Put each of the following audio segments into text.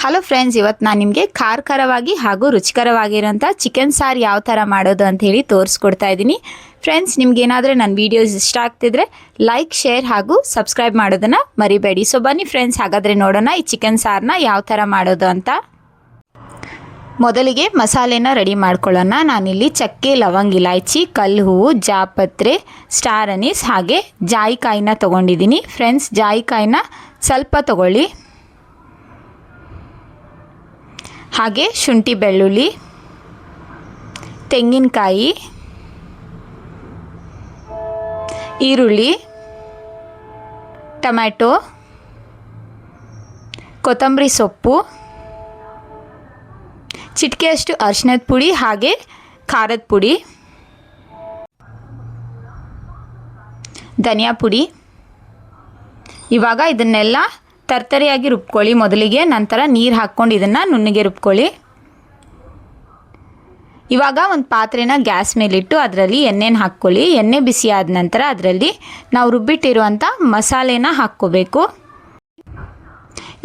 Hello friends, ಇವತ್ತು ನಾನು ನಿಮಗೆ ಖಾರವಾಗಿ ಹಾಗೂ ರುಚಿಕರವಾಗಿರೋಂಥ ಚಿಕನ್ ಸಾರು ಯಾವ ಥರ ಮಾಡೋದು ಅಂತ ಹೇಳಿ ತೋರಿಸ್ಕೊಡ್ತಾ ಇದ್ದೀನಿ. ಫ್ರೆಂಡ್ಸ್, ನಿಮ್ಗೇನಾದರೂ ನನ್ನ ವೀಡಿಯೋಸ್ ಇಷ್ಟ ಆಗ್ತಿದ್ರೆ ಲೈಕ್, ಶೇರ್ ಹಾಗೂ ಸಬ್ಸ್ಕ್ರೈಬ್ ಮಾಡೋದನ್ನು ಮರಿಬೇಡಿ. ಸೊ ಬನ್ನಿ ಫ್ರೆಂಡ್ಸ್, ಹಾಗಾದರೆ ನೋಡೋಣ ಈ ಚಿಕನ್ ಸಾರನ್ನ ಯಾವ ಥರ ಮಾಡೋದು ಅಂತ. ಮೊದಲಿಗೆ ಮಸಾಲೆನ ರೆಡಿ ಮಾಡ್ಕೊಳ್ಳೋಣ. ನಾನಿಲ್ಲಿ ಚಕ್ಕೆ, ಲವಂಗ, ಇಲಾಯ್ಚಿ, ಕಲ್ಲು ಹೂವು, ಜಾಪತ್ರೆ, ಸ್ಟಾರ್ ಅನೀಸ್ ಹಾಗೆ ಜಾಯಿಕಾಯಿನ ತೊಗೊಂಡಿದ್ದೀನಿ. ಫ್ರೆಂಡ್ಸ್, ಜಾಯಿಕಾಯಿನ ಸ್ವಲ್ಪ ತೊಗೊಳ್ಳಿ. ಹಾಗೆ ಶುಂಠಿ, ಬೆಳ್ಳುಳ್ಳಿ, ತೆಂಗಿನಕಾಯಿ, ಈರುಳ್ಳಿ, ಟೊಮ್ಯಾಟೊ, ಕೊತ್ತಂಬರಿ ಸೊಪ್ಪು, ಚಿಟಿಕೆಯಷ್ಟು ಅರಿಶಿಣದ ಪುಡಿ ಹಾಗೆ ಖಾರದ ಪುಡಿ, ಧನಿಯಾ ಪುಡಿ. ಇವಾಗ ಇದನ್ನೆಲ್ಲ ತರ್ತರಿಯಾಗಿ ರುಬ್ಕೊಳ್ಳಿ ಮೊದಲಿಗೆ, ನಂತರ ನೀರು ಹಾಕ್ಕೊಂಡು ಇದನ್ನು ನುಣ್ಣಗೆ ರುಬ್ಕೊಳ್ಳಿ. ಇವಾಗ ಒಂದು ಪಾತ್ರೆನ ಗ್ಯಾಸ್ ಮೇಲಿಟ್ಟು ಅದರಲ್ಲಿ ಎಣ್ಣೆನ ಹಾಕ್ಕೊಳ್ಳಿ. ಎಣ್ಣೆ ಬಿಸಿ ಆದ ನಂತರ ಅದರಲ್ಲಿ ನಾವು ರುಬ್ಬಿಟ್ಟಿರುವಂಥ ಮಸಾಲೆನ ಹಾಕ್ಕೋಬೇಕು.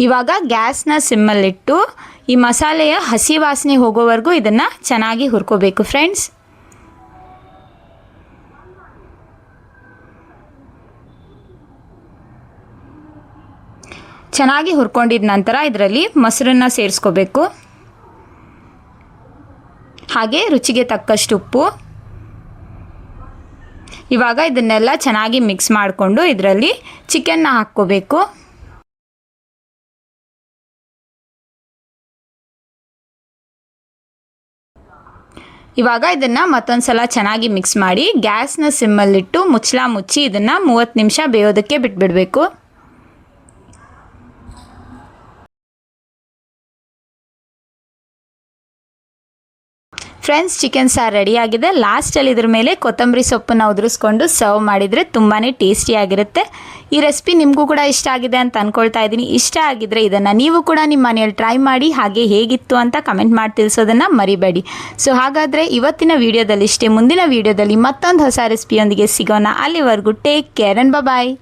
ಇವಾಗ ಗ್ಯಾಸ್ನ ಸಿಮ್ಮಲ್ಲಿಟ್ಟು ಈ ಮಸಾಲೆಯ ಹಸಿ ವಾಸನೆ ಹೋಗೋವರೆಗೂ ಇದನ್ನು ಚೆನ್ನಾಗಿ ಹುರ್ಕೋಬೇಕು. ಫ್ರೆಂಡ್ಸ್, ಚೆನ್ನಾಗಿ ಹುರ್ಕೊಂಡಿದ ನಂತರ ಇದರಲ್ಲಿ ಮೊಸರನ್ನ ಸೇರಿಸ್ಕೋಬೇಕು. ಹಾಗೆ ರುಚಿಗೆ ತಕ್ಕಷ್ಟು ಉಪ್ಪು. ಇವಾಗ ಇದನ್ನೆಲ್ಲ ಚೆನ್ನಾಗಿ ಮಿಕ್ಸ್ ಮಾಡಿಕೊಂಡು ಇದರಲ್ಲಿ ಚಿಕನ್ನ ಹಾಕ್ಕೋಬೇಕು. ಇವಾಗ ಇದನ್ನು ಮತ್ತೊಂದು ಸಲ ಚೆನ್ನಾಗಿ ಮಿಕ್ಸ್ ಮಾಡಿ ಗ್ಯಾಸ್ನ ಸಿಮ್ಮಲ್ಲಿಟ್ಟು ಮುಚ್ಚಳ ಮುಚ್ಚಿ ಇದನ್ನು 30 ನಿಮಿಷ ಬೇಯೋದಕ್ಕೆ ಬಿಟ್ಬಿಡಬೇಕು. ಫ್ರೆಂಡ್ಸ್, ಚಿಕನ್ ಸಾರು ರೆಡಿಯಾಗಿದೆ. ಲಾಸ್ಟಲ್ಲಿ ಇದ್ರ ಮೇಲೆ ಕೊತ್ತಂಬರಿ ಸೊಪ್ಪನ್ನು ಉದುರಿಸ್ಕೊಂಡು ಸರ್ವ್ ಮಾಡಿದರೆ ತುಂಬಾ ಟೇಸ್ಟಿಯಾಗಿರುತ್ತೆ. ಈ ರೆಸಿಪಿ ನಿಮಗೂ ಕೂಡ ಇಷ್ಟ ಆಗಿದೆ ಅಂತ ಅಂದ್ಕೊಳ್ತಾ ಇದ್ದೀನಿ. ಇಷ್ಟ ಆಗಿದ್ದರೆ ಇದನ್ನು ನೀವು ಕೂಡ ನಿಮ್ಮ ಮನೆಯಲ್ಲಿ ಟ್ರೈ ಮಾಡಿ, ಹಾಗೆ ಹೇಗಿತ್ತು ಅಂತ ಕಮೆಂಟ್ ಮಾಡಿ ತಿಳಿಸೋದನ್ನು ಮರಿಬೇಡಿ. ಸೊ ಹಾಗಾದರೆ ಇವತ್ತಿನ ವೀಡಿಯೋದಲ್ಲಿ ಇಷ್ಟೇ. ಮುಂದಿನ ವೀಡಿಯೋದಲ್ಲಿ ಮತ್ತೊಂದು ಹೊಸ ರೆಸಿಪಿಯೊಂದಿಗೆ ಸಿಗೋಣ. ಅಲ್ಲಿವರೆಗೂ ಟೇಕ್ ಕೇರ್ ಅಂಡ್ ಬಾಯ್.